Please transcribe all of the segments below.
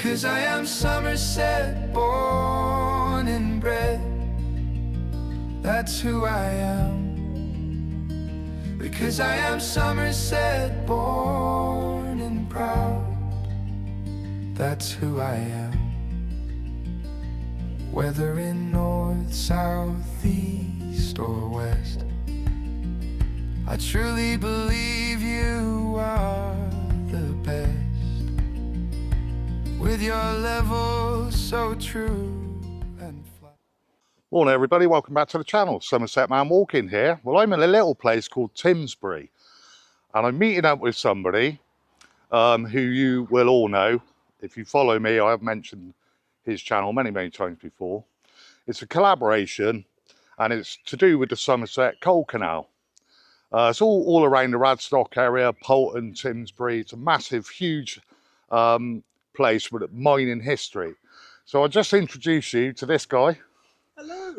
Because I am Somerset, born and bred. That's who I am. Because I am Somerset, born and proud. That's who I am. Whether in north, south, east or west, I truly believe you are the best. With your level so true and flat. Morning everybody, welcome back to the channel. Somerset Man Walking here. Well, I'm in a little place called Timsbury and I'm meeting up with somebody who you will all know. If you follow me, I have mentioned his channel many times before. It's a collaboration and it's to do with the Somerset Coal Canal. It's all around the Radstock area, Poulton, Timsbury. It's a massive, huge place with mining history. So I'll just introduce you to this guy. Hello.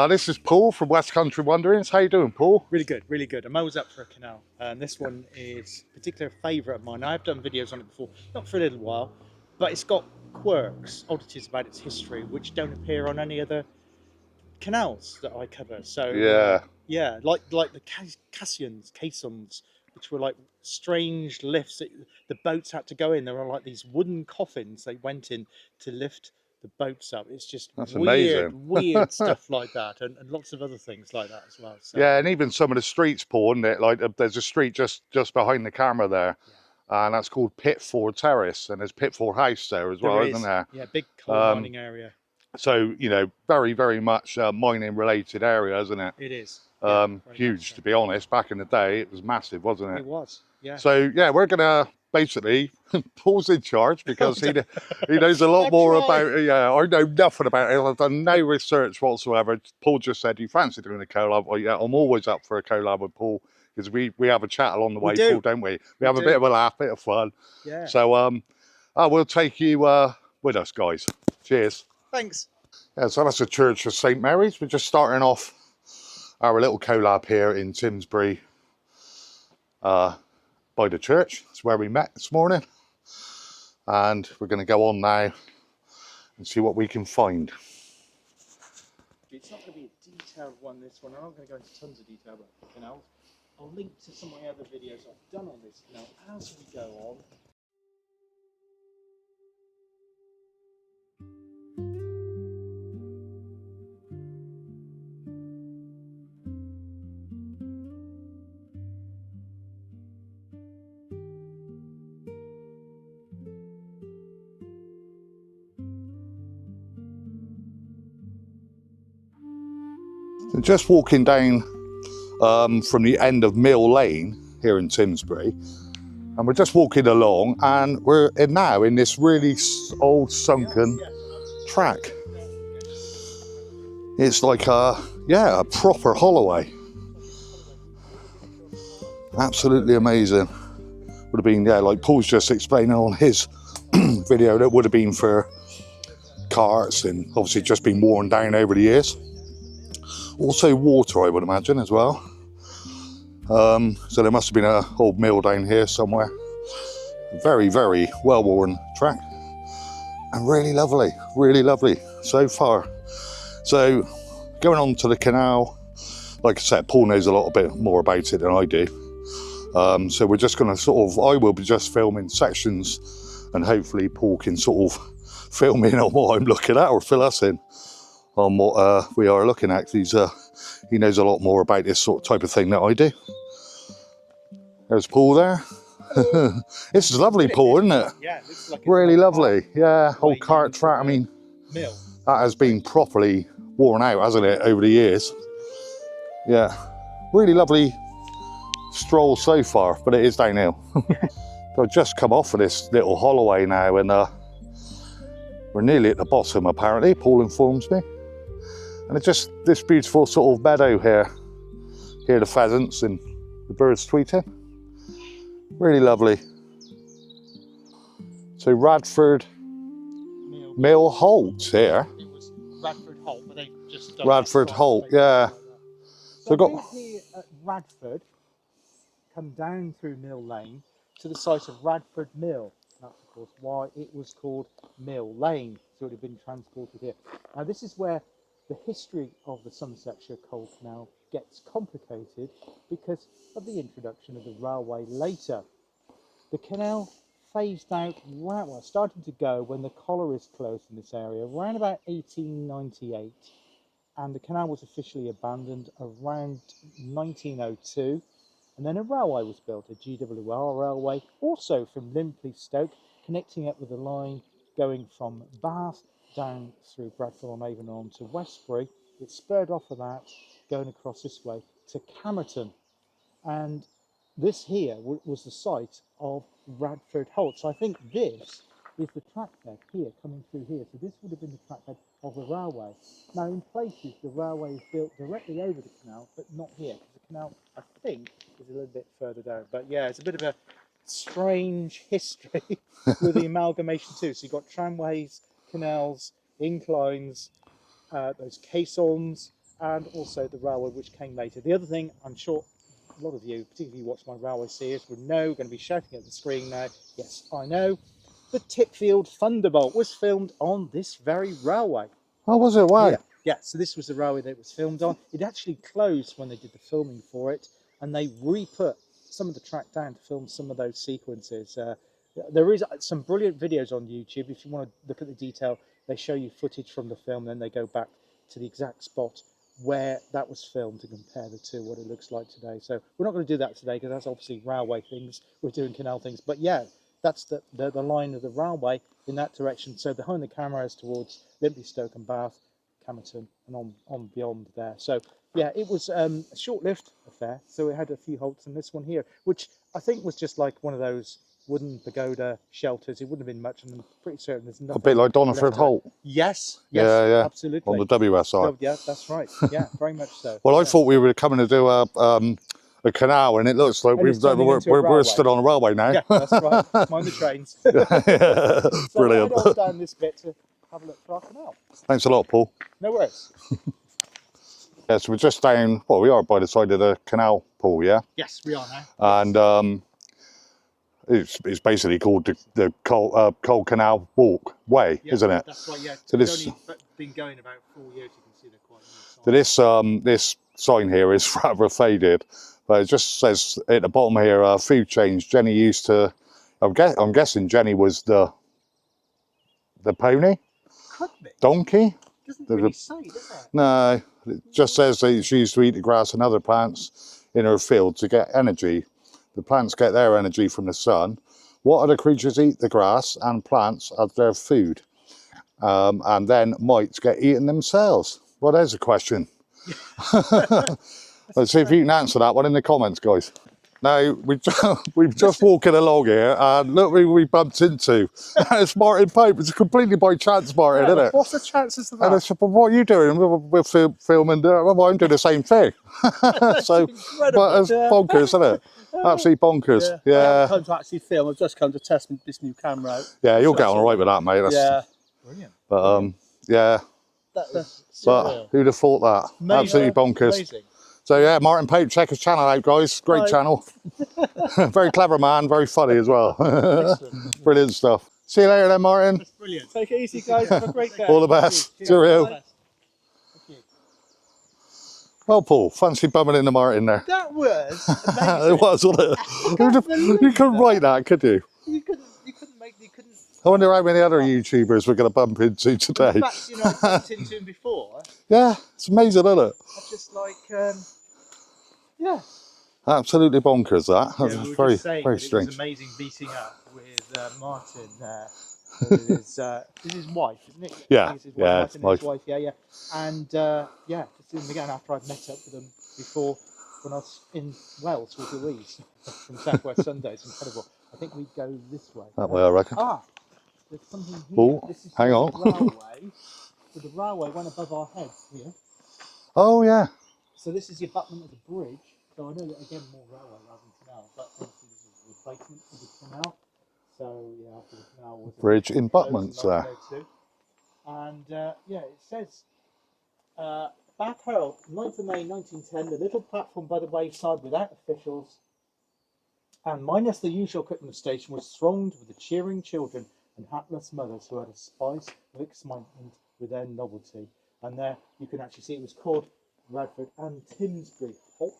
This is Paul from Westcountry Wanderings. How you doing, Paul? Really good, really good. I'm always up for a canal, and this one is a particular favourite of mine. I've done videos on it before, not for a little while, but it's got quirks, oddities about its history, which don't appear on any other canals that I cover. So yeah, like the caissons, which were like strange lifts that the boats had to go in. There were like these wooden coffins they went in to lift the boats up. It's just weird stuff like that, and lots of other things like that as well. So, yeah, and even some of the streets, Paul, isn't it? Like there's a street just behind the camera there, and that's called Pitford Terrace, and there's Pitford House there as well, isn't there? Yeah, big coal mining area. So, you know, very much mining related area, isn't it? It is. Huge, to be honest. Back in the day, it was massive, wasn't it? It was, yeah. So, yeah, we're going to basically, Paul's in charge because he knows a lot more about it. Yeah, I know nothing about it. I've done no research whatsoever. Paul just said, you fancy doing a collab? Well, yeah, I'm always up for a collab with Paul because we have a chat along the way, Paul, don't we? We have a bit of a laugh, bit of fun. Yeah. So, we'll take you with us, guys. Cheers. Thanks. Yeah, so that's the Church of St Mary's. We're just starting off our little collab here in Timsbury by the church. That's where we met this morning. And we're going to go on now and see what we can find. It's not going to be a detailed one, this one. I'm not going to go into tons of detail about the canals. I'll link to some of my other videos I've done on this canal as we go on. So just walking down from the end of Mill Lane here in Timsbury, and we're just walking along and we're now in this really old sunken track. It's like a proper Holloway. Absolutely amazing. Would have been, like Paul's just explaining on his video, that would have been for carts and obviously just been worn down over the years. Also water, I would imagine, as well. So there must have been an old mill down here somewhere. Very well-worn track. And really lovely so far. So going on to the canal, like I said, Paul knows a little bit more about it than I do. So we're just going to I will be just filming sections and hopefully Paul can sort of film in on what I'm looking at or fill us in on what we are looking at. He knows a lot more about this sort of type of thing than I do. There's Paul there. This is lovely, Paul, isn't it? Yeah, it looks like really lovely. Yeah, whole cart track. I mean, mill. That has been properly worn out, hasn't it, over the years? Yeah, really lovely stroll so far, but it is downhill. So I've just come off of this little Holloway now, and we're nearly at the bottom, apparently, Paul informs me. And it's just this beautiful sort of meadow here. Hear the pheasants and the birds tweeting. Really lovely. So Radford Mill Holt here. It was Radford Holt, but they just Radford Holt, yeah. So got here at Radford, come down through Mill Lane to the site of Radford Mill. that's of course why it was called Mill Lane. So it had been transported here. Now this is where the history of the Somersetshire Coal Canal gets complicated because of the introduction of the railway later. The canal phased out, well, starting to go when the collieries closed in this area around about 1898, and the canal was officially abandoned around 1902. And then a railway was built, a GWR railway, also from Limpley Stoke, connecting up with the line going from Bath down through Bradford-on-Avon on to Westbury. It spurred off of that, going across this way to Camerton. And this here was the site of Radford Holt. So I think this is the trackbed here, coming through here. So this would have been the trackbed of the railway. Now in places the railway is built directly over the canal, but not here, because the canal, I think, is a little bit further down. But yeah, it's a bit of a strange history with the amalgamation too. So you've got tramways, canals, inclines, those caissons, and also the railway which came later. The other thing, I'm sure a lot of you, particularly you watch my railway series, would know, going to be shouting at the screen now, yes, I know, the Tipfield Thunderbolt was filmed on this very railway. Oh, was it? Why? Yeah, so this was the railway that it was filmed on. It actually closed when they did the filming for it, and they re-put some of the track down to film some of those sequences. There is some brilliant videos on YouTube. If you want to look at the detail, they show you footage from the film, then they go back to the exact spot where that was filmed to compare the two, what it looks like today. So we're not going to do that today because that's obviously railway things. We're doing canal things. But yeah, that's the line of the railway in that direction. So behind the camera is towards Limpley Stoke and Bath, Camerton, and on beyond there. So yeah, it was a short-lived affair. So it had a few halts, and this one here, which I think was just like one of those wooden pagoda shelters. It wouldn't have been much, and I'm pretty certain there's nothing. A bit like Doniford Holt. Yes, Yeah, absolutely. on the WSI. Yeah, that's right. Yeah, very much so. Well, yeah. I thought we were coming to do a canal, and it looks like And it's turning into a we're railway. stood on a railway now. Yeah, that's right. Mind the trains. Yeah, So brilliant. I'll head on down this bit to have a look for our canal. Thanks a lot, Paul. No worries. Yeah, so we're just down, well, we are by the side of the canal, Paul, yeah? Yes, we are now. And it's basically called the Coal Canal Walkway, Yeah, isn't it? That's right, yeah. So It's this- only been going about 4 years. You can see they're quite new. So this sign here is rather faded, but it just says at the bottom here, food change. Jenny used to, I'm guessing Jenny was the pony? Could be. Donkey? Doesn't really say, does it? No, it just says that she used to eat the grass and other plants in her field to get energy. The plants get their energy from the sun. What other creatures eat the grass and plants as their food? And then mites get eaten themselves? Well, there's a question. Let's see if you can answer that one in the comments, guys. Now, we've just walking along here, and look who we bumped into. It's Martin Pope. It's completely by chance, Martin, isn't it? What's the chances of And I that? said, well, what are you doing? We're filming, well, I'm doing the same thing. So, but it's bonkers, isn't it? Absolutely bonkers. I Yeah. haven't come to actually film. I've just come to test this new camera out. Yeah, you'll get on all right with that, mate. Yeah. Brilliant. But, yeah. That's But who'd have thought that? Amazing. Absolutely bonkers. Amazing. So, yeah, Martin Pope, check his channel out, guys. Great Hi. channel. Very clever man, very funny as well. Excellent. Brilliant stuff. See you later then, Martin. That's brilliant. Take it easy, guys. Have a great day. All the best. Cheers. Cheerio. Thank you. Well, Paul, fancy bumming into Martin there. That was It amazing. was, wasn't it? You couldn't write that, could you? You couldn't. I wonder how many other YouTubers we're going to bump into today. In fact, you know, I bumped into him before. Yeah, it's amazing, isn't it? I just like, yeah. Absolutely bonkers, that. Yeah, That's we were very, just saying very that It strange. was amazing meeting up with Martin. With his, this is his wife, isn't it? Yeah, I think it's his wife, yeah, Martin it's and his wife. wife. Yeah, yeah. And yeah, to see them again after I'd met up with them before when I was in Wales with Louise from South West Sunday. It's incredible. I think we'd go this way. That way, I reckon. There's something here. Oh, This is hang the on. Railway. So the railway went above our heads here. Oh, yeah. So this is the abutment of the bridge. So I know that again more railway rather than canal, but obviously this is a replacement for the canal. So yeah, after the canal was Bridge closed in abutments there. 1902. And yeah, it says Bath Herald, 9th of May 1910, the little platform by the wayside without officials And minus the usual equipment, the station was thronged with the cheering children and hatless mothers who had a spice of excitement with their novelty. And there you can actually see it was called Radford and Timsbury. Oh,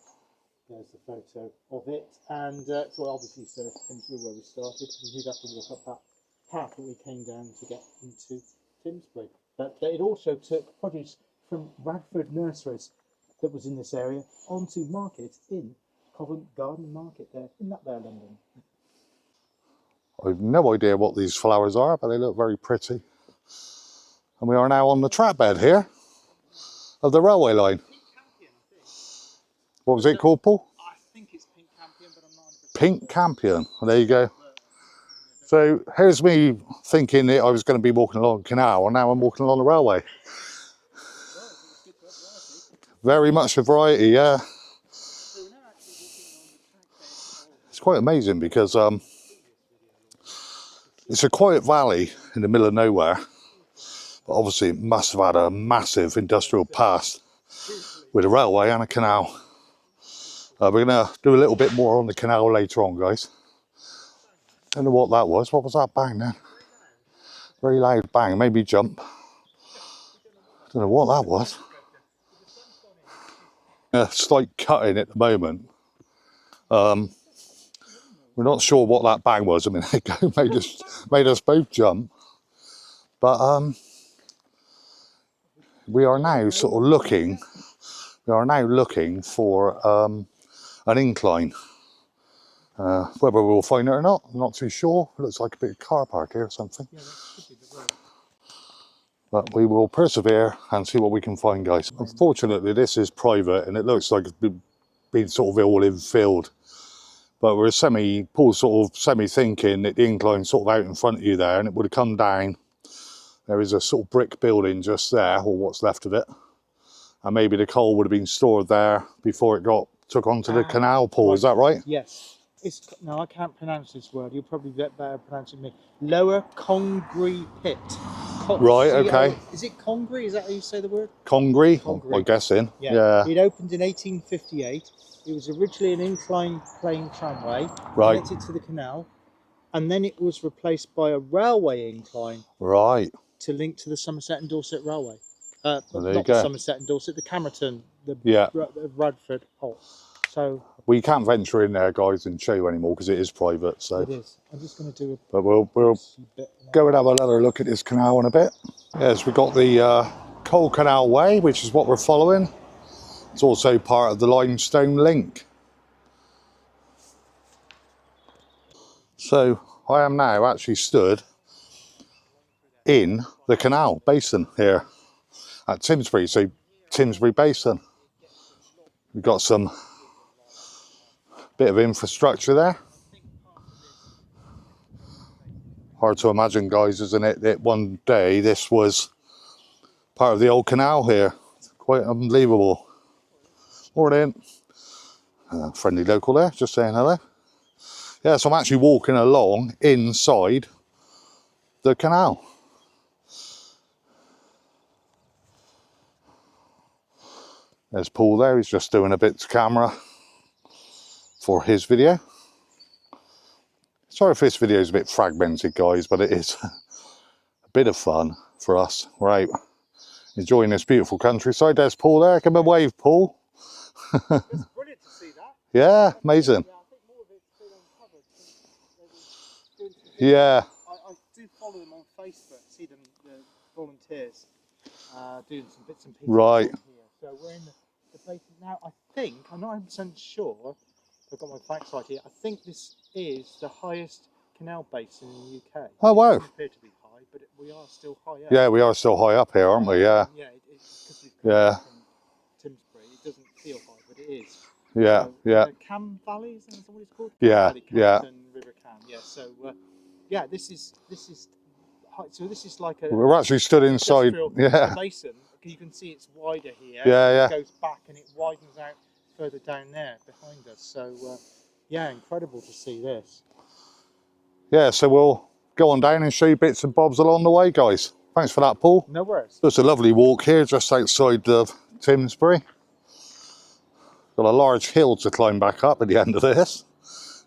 there's the photo of it. And so obviously served Timsbury where we started. And you'd have to walk up that path that we came down to get into Timsbury. But it also took produce from Radford nurseries that was in this area onto markets in Covent Garden Market there, in that there London. I've no idea what these flowers are, but they look very pretty. And we are now on the track bed here of the railway line. What was it called, Paul? I think it's Pink Campion, but I'm not 100%. Pink Campion. Well, there you go. So here's me thinking that I was going to be walking along the canal, and now I'm walking along the railway. Very much a variety, yeah. It's quite amazing because it's a quiet valley in the middle of nowhere, but obviously it must have had a massive industrial past with a railway and a canal. We're going to do a little bit more on the canal later on, guys. Don't know what that was. What was that bang then? Very loud bang, made me jump. Don't know what that was. Slight cutting at the moment. We're not sure what that bang was a minute ago. made us both jump. But we are now sort of looking. We are now looking for an incline. Whether we'll find it or not, I'm not too sure. It looks like a bit of car park here or something. Yeah, that could be the road. But we will persevere and see what we can find, guys. Unfortunately, this is private and it looks like it's been sort of all infilled. But we're Paul's sort of semi-thinking that the incline's sort of out in front of you there and it would have come down. There is a sort of brick building just there, or what's left of it. And maybe the coal would have been stored there before it took onto the canal, Paul, right. Is that right? Yes. No, I can't pronounce this word. You'll probably get better pronouncing me. Lower Congree Pit. Right, okay. Is it Congree? Is that how you say the word? Congree, I'm guessing. Yeah. It opened in 1858. It was originally an incline plane tramway connected to the canal, and then it was replaced by a railway incline. Right. To link to the Somerset and Dorset Railway. Well, not the Somerset and Dorset, the Camerton, the Radford Halt. So we can't venture in there, guys, and show you anymore because it is private. So it is. I'm just going to do a. But we'll go and have another look at this canal in a bit. Yes, we've got the Coal Canal Way, which is what we're following. It's also part of the limestone link. So I am now actually stood in the canal basin here at Timsbury. So Timsbury Basin. We've got some bit of infrastructure there. Hard to imagine, guys, isn't it, that one day this was part of the old canal here. It's quite unbelievable. Morning. Friendly local there, just saying hello. Yeah, so I'm actually walking along inside the canal. There's Paul there, he's just doing a bit to camera for his video. Sorry if this video is a bit fragmented, guys, but it is a bit of fun for us. We're out enjoying this beautiful countryside. There's Paul there. Come and wave, Paul. It's brilliant to see that. Yeah, amazing. Yeah, I think more of it's been uncovered since they were doing some yeah. I do follow them on Facebook, see them, the volunteers doing some bits and pieces. Right. Here. So we're in the place now. I think, I'm not 100% sure, I've got my facts right here, I think this is the highest canal basin in the UK. Oh, wow. It doesn't appear to be high, but we are still high up. Yeah, we are still high up here, aren't we? Yeah. Yeah, because we've come from Timsbury, it doesn't feel high, but it is. Yeah, So, yeah. Cam Valley, is that what it's called? Yeah, Valley, yeah. River Cam, yeah. So, yeah, this is high. So this is like a. We're actually stood inside. Yeah. Basin. You can see it's wider here. Yeah. It goes back and it widens out further down there behind us. So, yeah, incredible to see this. Yeah, so we'll go on down and show you bits and bobs along the way, guys. Thanks for that, Paul. No worries. It's a lovely walk here, just outside of Timsbury. Got a large hill to climb back up at the end of this.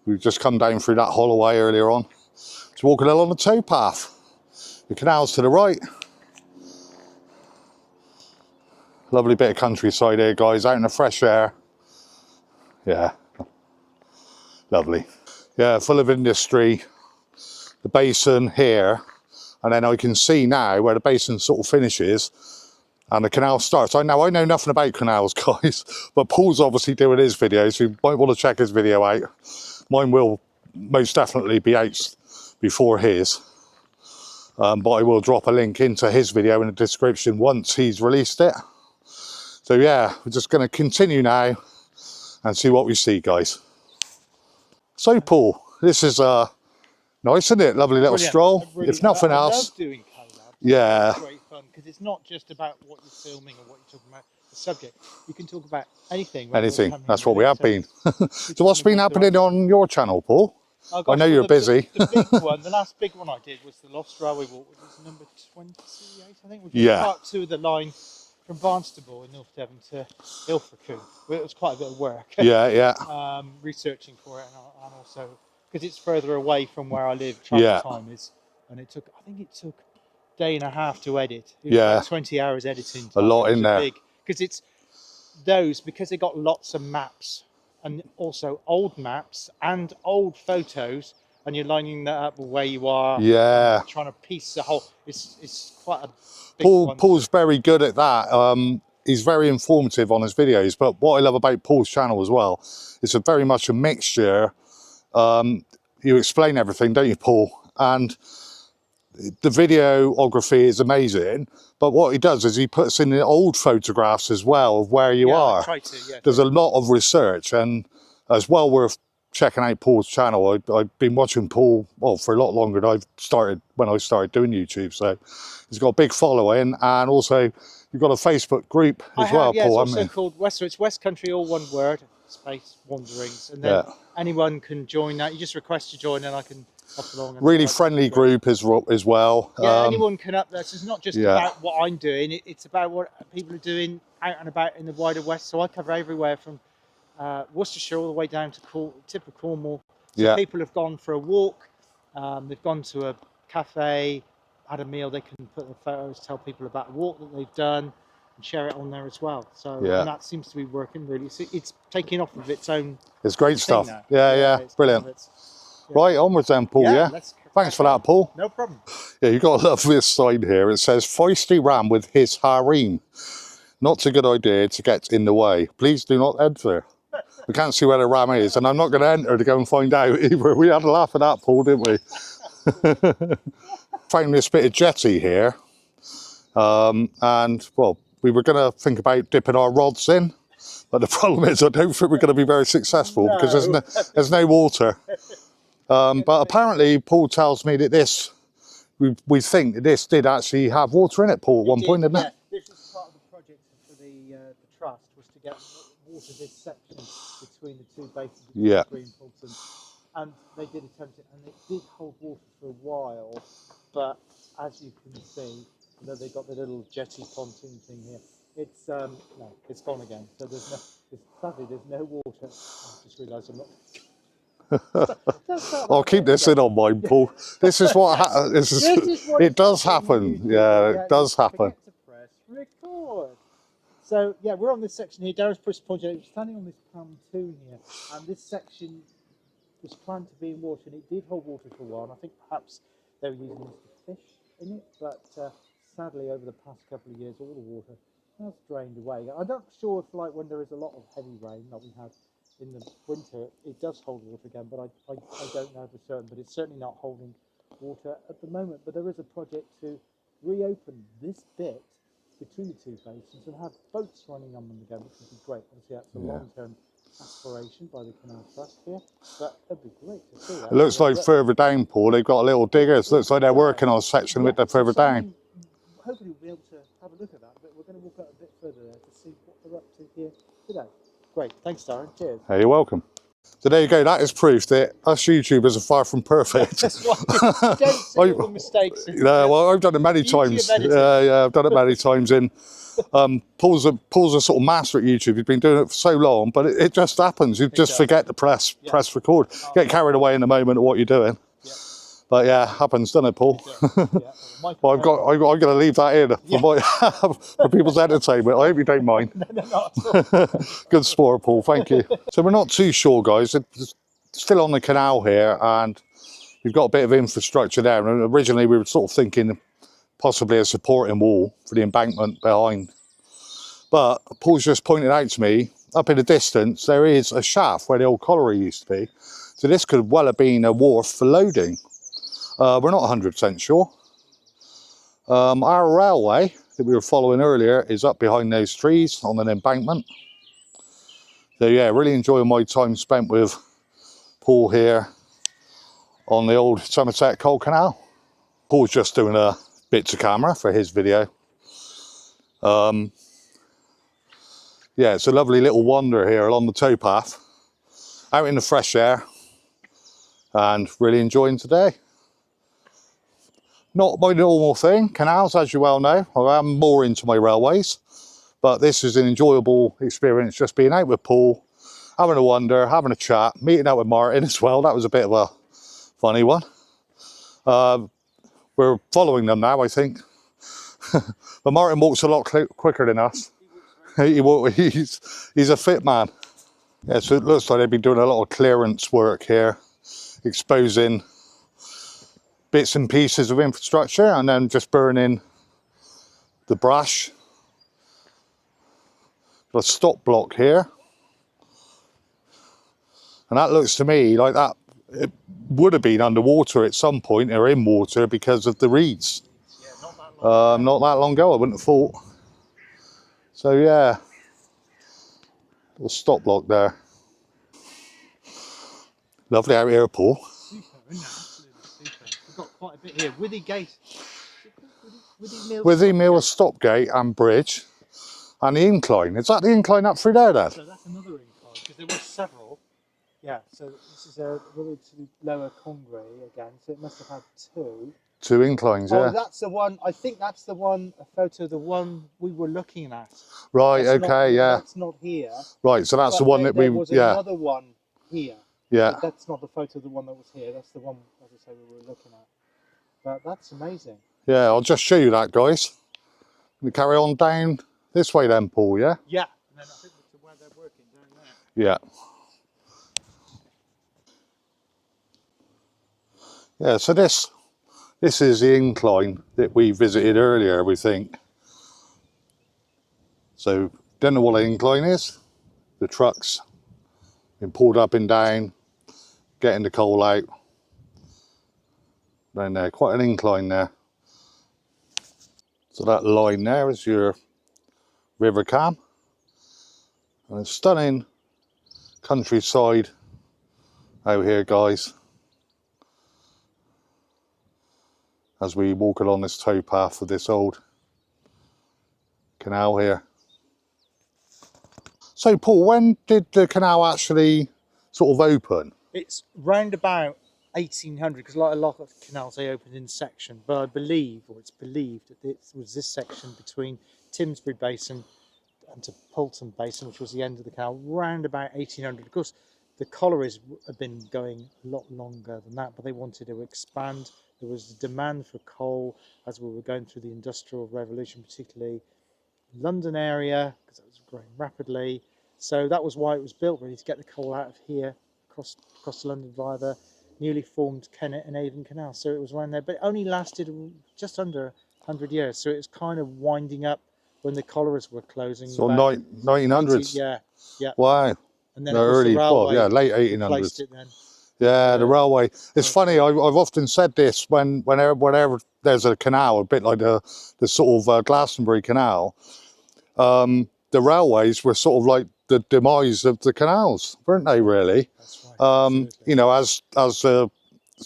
We've just come down through that Holloway earlier on. Just walking along the towpath. The canal's to the right. Lovely bit of countryside here, guys, out in the fresh air. Yeah, lovely. Yeah, full of industry. The basin here, and then I can see now where the basin sort of finishes and the canal starts. I know nothing about canals, guys, but Paul's obviously doing his video, so you might want to check his video out. Mine will most definitely be out before his, but I will drop a link into his video in the description once he's released it. So yeah, we're just going to continue now and see what we see, guys. So Paul, this is nice, isn't it? Lovely little Brilliant. stroll. Really, If nothing I else, love doing collabs. yeah. It's great fun because it's not just about what you're filming or what you're talking about, the subject. You can talk about anything. whether it's Anything. coming That's in what we have really. been. So what's been happening on your channel, Paul? Oh, I gosh, know well, you're busy. The big one, the last big one I did was the Lost Railway Walk, which was number 28, I think, which was Yeah. part 2 of the line from Barnstable in North Devon to Ilfracombe. Well, it was quite a bit of work. Yeah, yeah. Researching for it and also because it's further away from where I live. Travel Yeah. time is, and I think it took a day and a half to edit. It was Yeah. about 20 hours editing. A lot in there. Because it's because they got lots of maps and also old maps and old photos, and you're lining that up with where you are. Yeah. Trying to piece the whole. It's quite a big one. Paul's very good at that. He's very informative on his videos, but what I love about Paul's channel as well, it's very much a mixture. You explain everything, don't you, Paul? And the videography is amazing, but what he does is he puts in the old photographs as well of where you are. I try to, yeah. There's a lot of research, and as well worth checking out Paul's channel. I've been watching Paul, well, for a lot longer than when I started doing YouTube, so he's got a big following, and also you've got a Facebook group as well, yeah, Paul, it's haven't also you? called it's Westcountry, all one word, space wanderings, and then anyone can join that. You just request to join, and I can hop along. And Really friendly group as well. Yeah, anyone can up there. So it's not just about what I'm doing; it's about what people are doing out and about in the wider West. So I cover everywhere from Worcestershire all the way down to tip of Cornwall. So people have gone for a walk, they've gone to a cafe, had a meal. They can put their photos, tell people about a walk that they've done, and share it on there as well. So and that seems to be working really. So it's taking off of its own. It's great stuff. Now. Yeah, brilliant. Right, onwards then, Paul. Yeah. Thanks for that, Paul. No problem. Yeah, you've got to love this sign here. It says, "Feisty ram with his harem. Not a good idea to get in the way. Please do not enter." We can't see where the ram is, and I'm not going to enter to go and find out either. We had a laugh at that, Paul, didn't we? Found this bit of jetty here, and well, we were going to think about dipping our rods in, but the problem is I don't think we're going to be very successful because there's no water. But apparently, Paul tells me that we think that this did actually have water in it, Paul, at one point, didn't it? This was part of the project for the trust, was to get water this section between the two basins, between Fulton, and they did attempt it, and it did hold water for a while, but as you can see, they got the little jetty pontoon thing here. It's it's gone again. So sadly there's no water. I just realised I'm not. I'll keep this in on mine, Paul. This is what happens. It does happen. Yeah, it does happen. Forget to press record. So yeah, we're on this section here. Darren's pushed pointed out. We're standing on this pontoon here, and this section was planned to be in water, and it did hold water for a while. And I think perhaps they were using this to fish in it, but sadly, over the past couple of years, all the water has drained away. I'm not sure if, like, when there is a lot of heavy rain that we have in the winter, it does hold water again, but I don't know for certain. But it's certainly not holding water at the moment. But there is a project to reopen this bit between the two basins and have boats running on them again, which would be great. Obviously, that's a long-term aspiration by the Canal Trust here, but it'd be great to see that. It looks like further down, Paul, they've got a little digger. It looks like they're working on a section with the further down. Hopefully we'll be able to have a look at that, but we're going to walk out a bit further there to see what they're up to here today. Great, thanks Darren, cheers. Hey, you're welcome. So there you go. That is proof that us YouTubers are far from perfect. That's why don't see all the mistakes. Yeah, well, I've done it many Beauty of times. editing. Yeah, I've done it many times. In Paul's a sort of master at YouTube. He's been doing it for so long, but it just happens. You just forget to press record. Get carried away in the moment of what you're doing. Yeah. But yeah, happens, doesn't it, Paul? Yeah. Well, I've got to leave that in for people's entertainment. I hope you don't mind. No, not at all. Good sport, Paul. Thank you. So we're not too sure, guys. It's still on the canal here, and we've got a bit of infrastructure there. And originally, we were sort of thinking possibly a supporting wall for the embankment behind. But Paul's just pointed out to me, up in the distance, there is a shaft where the old colliery used to be. So this could well have been a wharf for loading. We're not 100% sure. Our railway that we were following earlier is up behind those trees on an embankment. So yeah, really enjoying my time spent with Paul here on the old Somerset Coal Canal. Paul's just doing a bits of camera for his video. Yeah, it's a lovely little wander here along the towpath, out in the fresh air, and really enjoying today. Not my normal thing, canals, as you well know. I am more into my railways, but this is an enjoyable experience, just being out with Paul, having a wander, having a chat, meeting out with Martin as well. That was a bit of a funny one. We're following them now, I think. But Martin walks a lot quicker than us. He's a fit man. Yeah, so it looks like they've been doing a lot of clearance work here, exposing bits and pieces of infrastructure and then just burning the brash. Got a stop block here. And that looks to me like that it would have been underwater at some point or in water because of the reeds. Yeah, not that long ago, I wouldn't have thought. So yeah, little stop block there. Lovely out here, Paul. Super, isn't it? Absolutely super. We've got quite a bit here. Withy Gate. Withy Mill stop gate and bridge. And the incline. Is that the incline up through there then? So that's another incline, because there were several. Yeah, so this is a relatively lower Congreve again, so it must have had two. Two inclines, yeah. Oh, that's the one, I think that's the one, a photo of the one we were looking at. Right, That's okay, not, yeah. That's not here. Right, so that's But the one that there we, was yeah. another one here. Yeah. But that's not the photo of the one that was here, that's the one, as I say, we were looking at. But that's amazing. Yeah, I'll just show you that, guys. We carry on down this way then, Paul, yeah? Yeah, and then I think it's where they're working down there. Yeah. Yeah, so this is the incline that we visited earlier, we think. So, don't know what the incline is. The trucks been pulled up and down, getting the coal out. Down there, quite an incline there. So that line there is your river cam. And a stunning countryside out here, guys, as we walk along this towpath of this old canal here. So Paul, when did the canal actually sort of open? It's round about 1800, because like a lot of canals, they opened in section, but I believe, or it's believed, that it was this section between Timsbury Basin and to Poulton Basin, which was the end of the canal, round about 1800. Of course, the collieries have been going a lot longer than that, but they wanted to expand. There was a demand for coal as we were going through the Industrial Revolution, particularly London area, because it was growing rapidly. So that was why it was built, really, to get the coal out of here, across London via the newly formed Kennet and Avon Canal. So it was around there, but it only lasted just under 100 years. So it was kind of winding up when the collieries were closing. So 1900s? Yeah, yeah. Wow. And then The early, the railway late replaced 1800s. it then. Yeah, the railway. It's funny, I've often said this whenever there's a canal, a bit like the sort of Glastonbury Canal, the railways were sort of like the demise of the canals, weren't they, really? That's right. You know, as sort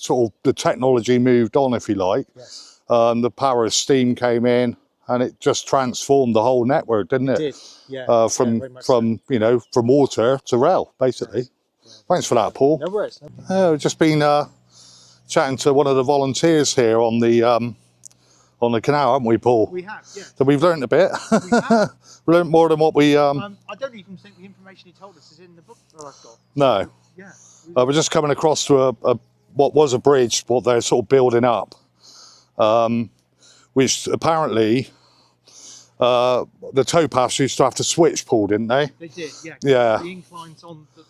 of the technology moved on, if you like, Yes. the power of steam came in and it just transformed the whole network, didn't it? It did, yeah. From you know, from water to rail, basically. Yeah, Thanks for that, Paul. No worries. We've just been chatting to one of the volunteers here on the canal, haven't we, Paul? We have, yeah. So we've learned a bit. We have. We learned more than what we... I don't even think the information he told us is in the book that I've got. No. Yeah. We're just coming across to what was a bridge, what they're sort of building up, which apparently the towpaths used to have to switch, Paul, didn't they? They did, yeah. Yeah. The inclines on the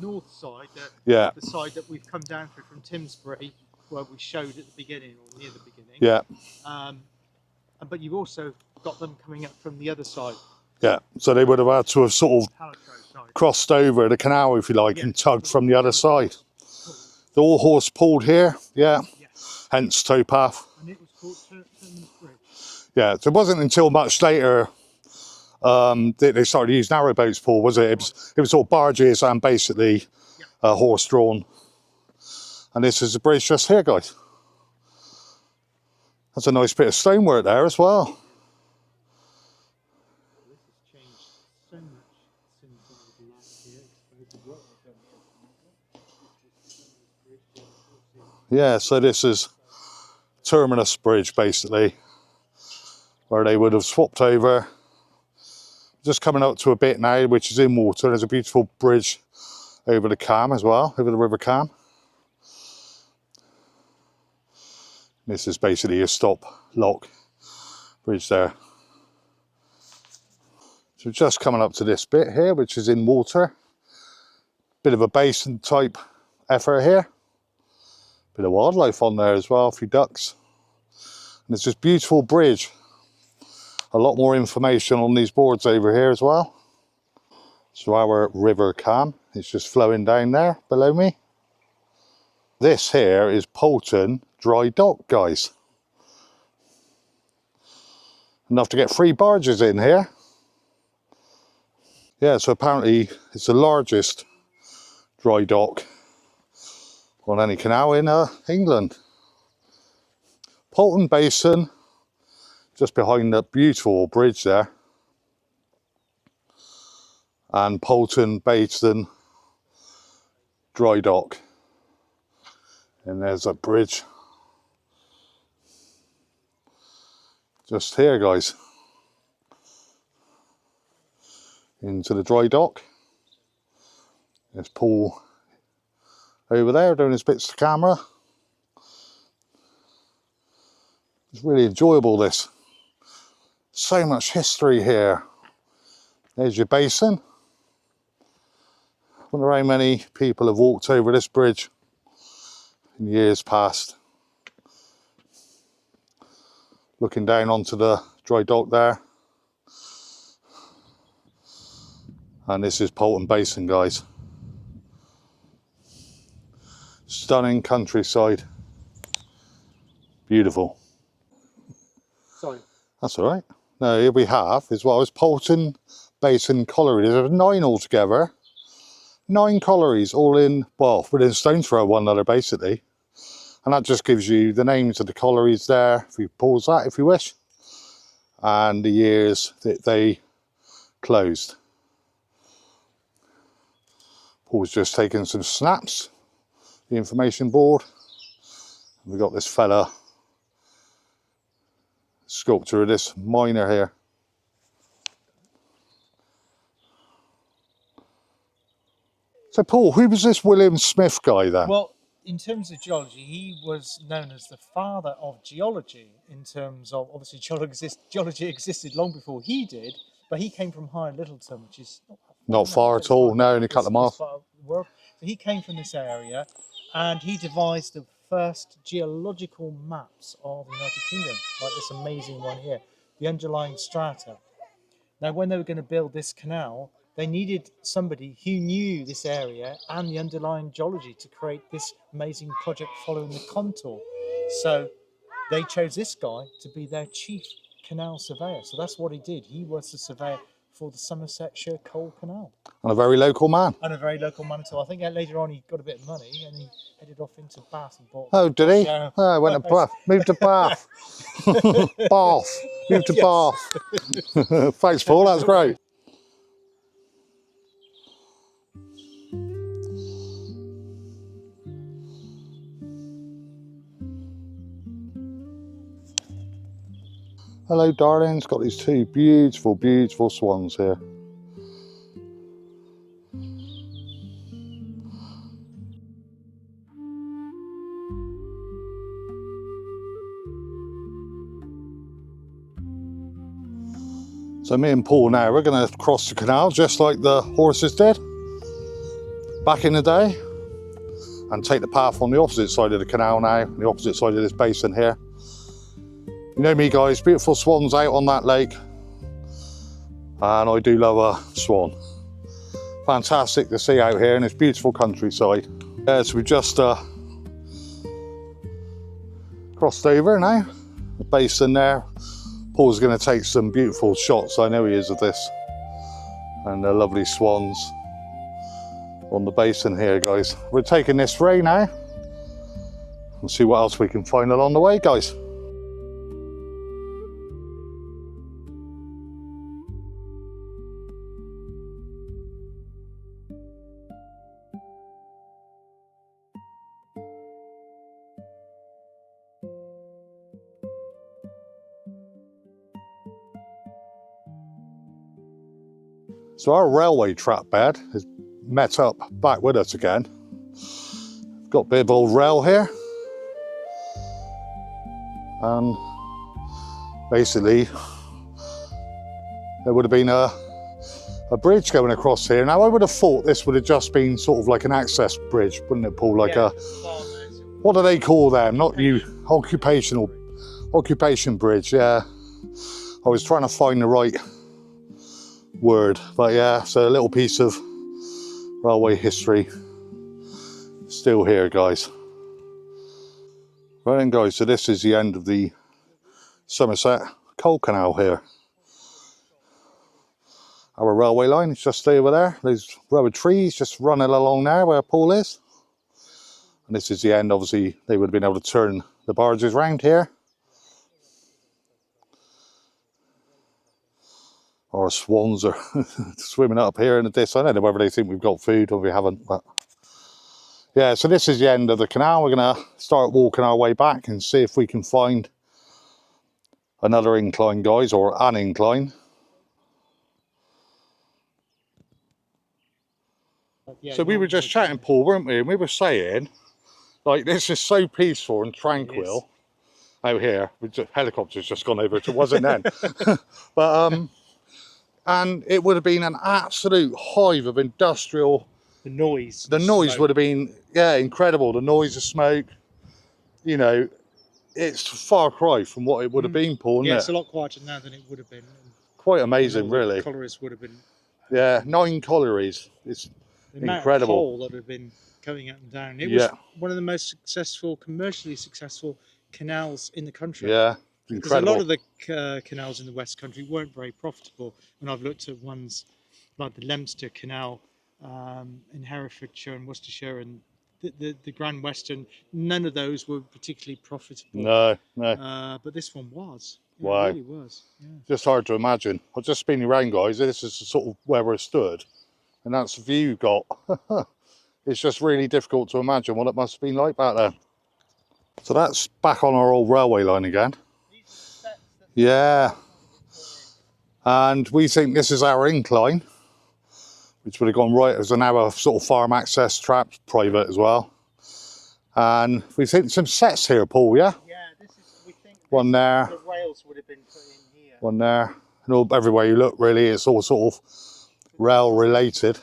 north side, Yeah. the side that we've come down through from Timsbury, where we showed at the beginning, or near the beginning. Yeah. But you've also got them coming up from the other side. Yeah. So they would have had to have sort of Palico side. crossed over the canal, if you like, Yeah. and tugged from the other side. The all horse pulled here, yeah. Yes. Hence towpath. And it was called Terminus Bridge. Yeah, so it wasn't until much later that they started to use narrowboats, Paul, was it? It was all barges and basically horse-drawn. And this is the bridge just here, guys. That's a nice bit of stonework there as well. This has changed so much since I was last here. It's the work I've done here. Yeah, so this is Terminus Bridge, basically, where they would have swapped over. Just coming up to a bit now, which is in water. There's a beautiful bridge over the Cam as well, over the River Cam. This is basically a stop lock bridge there. So just coming up to this bit here, which is in water. Bit of a basin type effort here. Bit of wildlife on there as well, a few ducks. And it's this beautiful bridge. A lot more information on these boards over here as well. So our River Cam is just flowing down there below me. This here is Poulton Dry Dock, guys. Enough to get 3 barges in here. Yeah, so apparently it's the largest dry dock on any canal in England. Poulton Basin, just behind the beautiful bridge there. And Poulton Basin Dry Dock. And there's a bridge. Just here, guys. Into the dry dock. There's Paul over there doing his bits to camera. It's really enjoyable, this. So much history here. There's your basin. I wonder how many people have walked over this bridge in years past. Looking down onto the dry dock there. And this is Poulton Basin, guys. Stunning countryside. Beautiful. Sorry. That's all right. No, here we have as well as Poulton Basin collieries. There's 9 altogether. 9 collieries, all in, well, within stone's throw of one another, basically. And that just gives you the names of the collieries there, if you pause that if you wish, and the years that they closed. Paul's just taking some snaps, the information board. We've got this fella, sculptor of this miner here. So Paul, who was this William Smith guy then? Well, in terms of geology, he was known as the father of geology, in terms of, obviously geology existed long before he did, but he came from High Littleton, which is not far at all, no, only a couple of miles. So he came from this area, and he devised the first geological maps of the United Kingdom, like this amazing one here, the underlying strata. Now, when they were going to build this canal, they needed somebody who knew this area and the underlying geology to create this amazing project following the contour. So they chose this guy to be their chief canal surveyor. So that's what he did. He was the surveyor for the Somersetshire Coal Canal. And a very local man. And a very local man too. I think later on he got a bit of money and he headed off into Bath and bought... Oh, did he? Yeah. Oh, I went to Bath. Moved to Bath. Bath. Moved to Bath. Thanks, Paul. That's great. Hello, darlings. Got these two beautiful, beautiful swans here. So me and Paul now, we're going to cross the canal just like the horses did back in the day, and take the path on the opposite side of the canal now, the opposite side of this basin here. You know me guys, beautiful swans out on that lake, and I do love a swan. Fantastic to see out here in this beautiful countryside. Yeah, so we just crossed over now, the basin there. Paul's going to take some beautiful shots, I know he is, of this, and the lovely swans on the basin here, guys. We're taking this ray now and see what else we can find along the way, guys. So our railway track bed has met up back with us again. Got a bit of old rail here. And basically, there would have been a bridge going across here. Now I would have thought this would have just been sort of like an access bridge, wouldn't it, Paul? Like a, what do they call them? Not you, occupation bridge, yeah. I was trying to find the right word, but yeah, so a little piece of railway history still here, guys. Right then, guys, so this is the end of the Somerset coal canal here. Our railway line is just over there. There's a row of trees just running along there where Paul is, and this is the end. Obviously they would have been able to turn the barges round here. Our swans are swimming up here in the distance. I don't know whether they think we've got food or we haven't, but yeah, so this is the end of the canal. We're going to start walking our way back and see if we can find another incline, guys, or an incline. Yeah, So we were just chatting, Paul, weren't we? And we were saying, like, this is so peaceful and tranquil out here. Helicopter's just gone over it, wasn't then. But and it would have been an absolute hive of industrial. The noise. The noise would have been, yeah, incredible. The noise of smoke, you know, it's a far cry from what it would have been, Paul, Yeah, isn't it's a lot quieter now than it would have been. Quite amazing, And all the really. collieries would have been. Yeah, 9 collieries. It's The amount incredible. of coal that would have been going up and down. It was one of the most successful, commercially successful canals in the country. Yeah, Because a incredible. lot of the canals in the Westcountry weren't very profitable. When I've looked at ones like the Leominster Canal in Herefordshire and Worcestershire and the Grand Western, none of those were particularly profitable. No, no. But this one was. Wow. It really was. Yeah. Just hard to imagine. I'll just spin you around, guys. This is sort of where we're stood. And that's the view you've got. It's just really difficult to imagine what it must have been like back then. So that's back on our old railway line again. Yeah. And we think this is our incline, which would have gone right as an hour sort of farm access trap, private as well. And we think some sets here, Paul, yeah? Yeah, this is, we think One there, the rails would have been put in here. one there. And all, everywhere you look, really, it's all sort of rail related.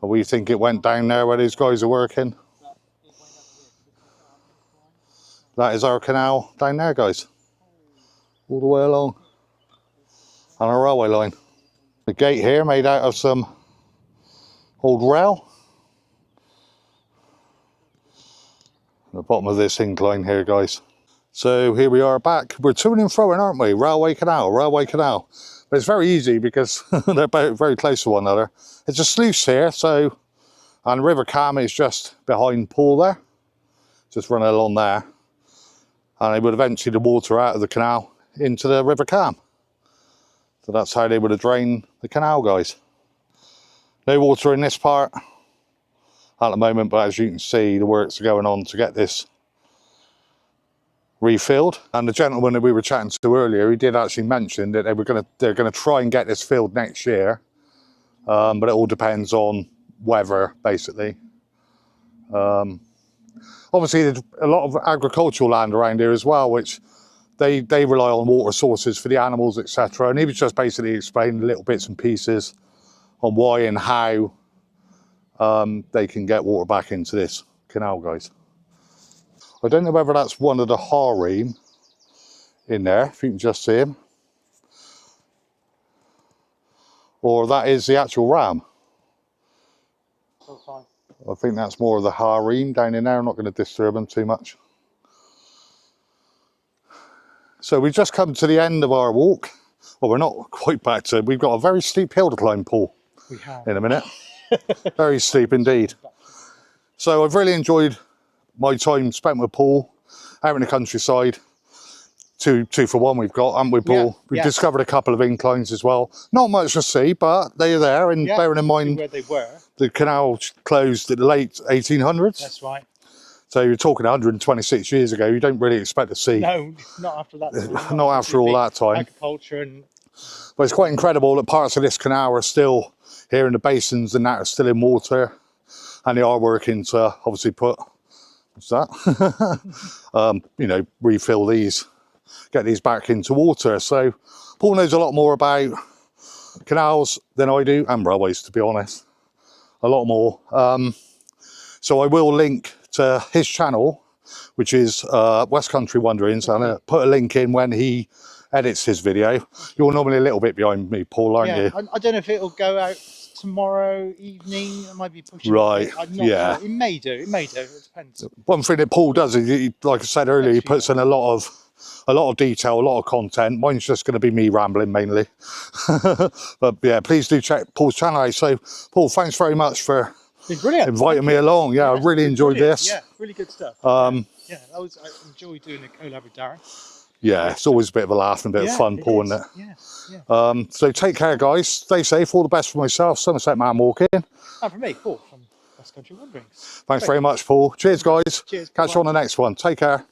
And we think it went down there where these guys are working. That is our canal down there, guys. All the way along. On our railway line. The gate here made out of some old rail. The bottom of this incline here, guys. So here we are back. We're to and fro, aren't we? Railway canal, railway canal. But it's very easy because they're both very close to one another. It's a sluice here, so, and River Cam is just behind Paul there. Just running along there. And they would have emptied the water out of the canal into the River Cam. So that's how they would have drained the canal, guys. No water in this part at the moment, but as you can see, the works are going on to get this refilled. And the gentleman that we were chatting to earlier, he did actually mention that they're gonna try and get this filled next year, but it all depends on weather, basically. Obviously, there's a lot of agricultural land around here as well, which they rely on water sources for the animals, etc. And he was just basically explaining little bits and pieces on why and how they can get water back into this canal, guys. I don't know whether that's one of the harem in there, if you can just see him, or that is the actual ram. Oh, fine. I think that's more of the harem down in there. I'm not going to disturb them too much. So we've just come to the end of our walk. Well, we're not quite back to, we've got a very steep hill to climb, Paul, We have. in a minute. Very steep indeed. So I've really enjoyed my time spent with Paul out in the countryside. Two for one we've got, haven't we, Paul? Yeah, We've yeah. discovered a couple of inclines as well. Not much to see, but they're there. And Yeah, bearing in mind, where they were. the canal closed at the late 1800s. That's right. So you're talking 126 years ago. You don't really expect to see. No, not after that time. Not after all that time. Agriculture and But it's quite incredible that parts of this canal are still here in the basins and that are still in water. And they are working to obviously put, what's that? You know, refill these, get these back into water. So Paul knows a lot more about canals than I do, and railways, to be honest. A lot more. So I will link to his channel, which is Westcountry Wanderings, and I'll put a link in when he edits his video. You're normally a little bit behind me, Paul, aren't yeah, you? I don't know if it'll go out tomorrow evening. I might be pushing. Right, it. I'm not yeah. sure. It may do. It may do. It depends. One thing that Paul does is, like I said earlier, he puts in a lot of detail, a lot of content. Mine's just going to be me rambling mainly. But yeah, please do check Paul's channel out. So Paul, thanks very much for It's brilliant. inviting me along. Yeah, I really enjoyed Brilliant. this. Yeah, really good stuff. Yeah, I enjoy doing a collab with Darren. Yeah, it's always a bit of a laugh and a bit of fun, Paul, isn't it? Yeah, yeah. So take care, guys. Stay safe. All the best for myself. Somerset man walking. And for me, Paul from Westcountry Wanderings. Thanks very much, Paul. Cheers, guys. Cheers. Catch you on the next one. Take care.